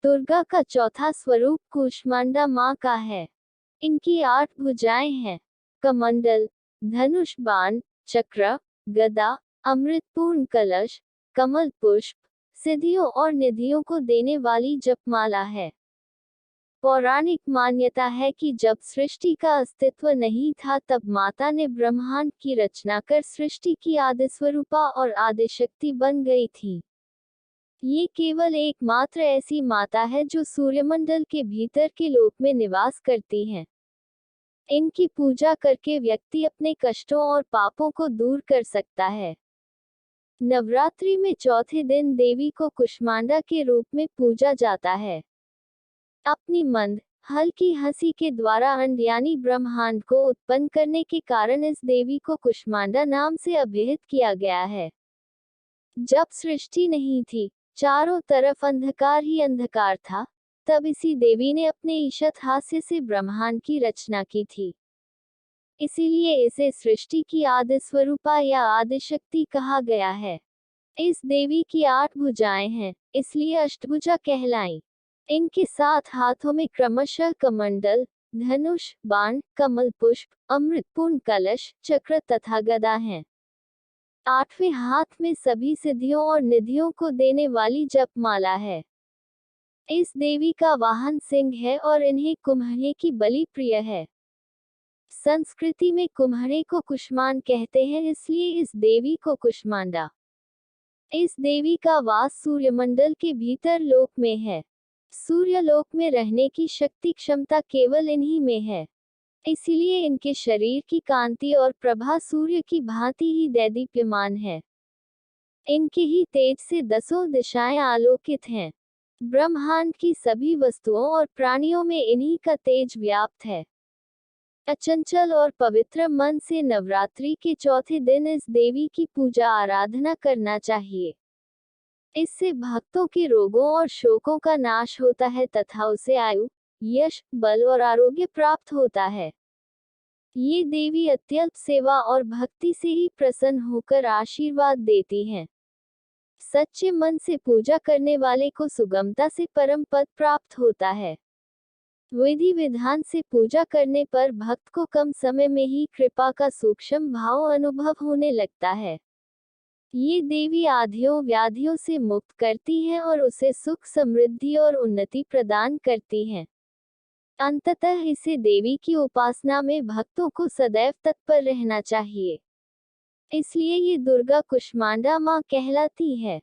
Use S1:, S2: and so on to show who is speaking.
S1: दुर्गा का चौथा स्वरूप कूष्मांडा माँ का है। इनकी 8 भुजाएं हैं। कमंडल, धनुष बाण, चक्र, गदा, अमृतपूर्ण कलश, कमल पुष्प, सिद्धियों और निधियों को देने वाली जपमाला है। पौराणिक मान्यता है कि जब सृष्टि का अस्तित्व नहीं था तब माता ने ब्रह्मांड की रचना कर सृष्टि की आदिस्वरूपा और आदिशक्ति बन गई थी। ये केवल एकमात्र ऐसी माता है जो सूर्यमंडल के भीतर के लोक में निवास करती हैं। इनकी पूजा करके व्यक्ति अपने कष्टों और पापों को दूर कर सकता है। नवरात्रि में चौथे दिन देवी को कुष्मांडा के रूप में पूजा जाता है। अपनी मंद, हल्की हंसी के द्वारा अंड यानी ब्रह्मांड को उत्पन्न करने के कारण इस देवी को कुष्मांडा नाम से अभिहित किया गया है। जब सृष्टि नहीं थी, चारों तरफ अंधकार ही अंधकार था, तब इसी देवी ने अपने ईशत हास्य से ब्रह्मांड की रचना की थी। इसीलिए इसे सृष्टि की आदि स्वरूपा या आदिशक्ति कहा गया है। इस देवी की 8 भुजाएं हैं, इसलिए अष्टभुजा कहलाई। इनके 7 हाथों में क्रमशः कमंडल, धनुष, बाण, कमल पुष्प, अमृतपूर्ण कलश, चक्र तथा गदा हैं। 8वें हाथ में सभी सिद्धियों और निधियों को देने वाली जपमाला है। इस देवी का वाहन सिंह है और इन्हें कुम्हरे की बलि प्रिय है। संस्कृति में कुम्हरे को कुष्मांड कहते हैं, इसलिए इस देवी को कुष्मांडा। इस देवी का वास सूर्यमंडल के भीतर लोक में है। सूर्यलोक में रहने की शक्ति क्षमता केवल इन्हीं में है। इसीलिए इनके शरीर की कांति और प्रभा सूर्य की भांति ही दैदीप्यमान है। इनके ही तेज से 10 दिशाएं आलोकित हैं। ब्रह्मांड की सभी वस्तुओं और प्राणियों में इन्हीं का तेज व्याप्त है। अचंचल और पवित्र मन से नवरात्रि के चौथे दिन इस देवी की पूजा आराधना करना चाहिए। इससे भक्तों के रोगों और शोकों का नाश होता है तथा उसे आयु, यश, बल और आरोग्य प्राप्त होता है। ये देवी अत्यल्प सेवा और भक्ति से ही प्रसन्न होकर आशीर्वाद देती हैं। सच्चे मन से पूजा करने वाले को सुगमता से परम पद प्राप्त होता है। विधि विधान से पूजा करने पर भक्त को कम समय में ही कृपा का सूक्ष्म भाव अनुभव होने लगता है। ये देवी आधियों व्याधियों से मुक्त करती हैं और उसे सुख, समृद्धि और उन्नति प्रदान करती हैं। अंततः इसे देवी की उपासना में भक्तों को सदैव तत्पर रहना चाहिए। इसलिए ये दुर्गा कुष्मांडा माँ कहलाती है।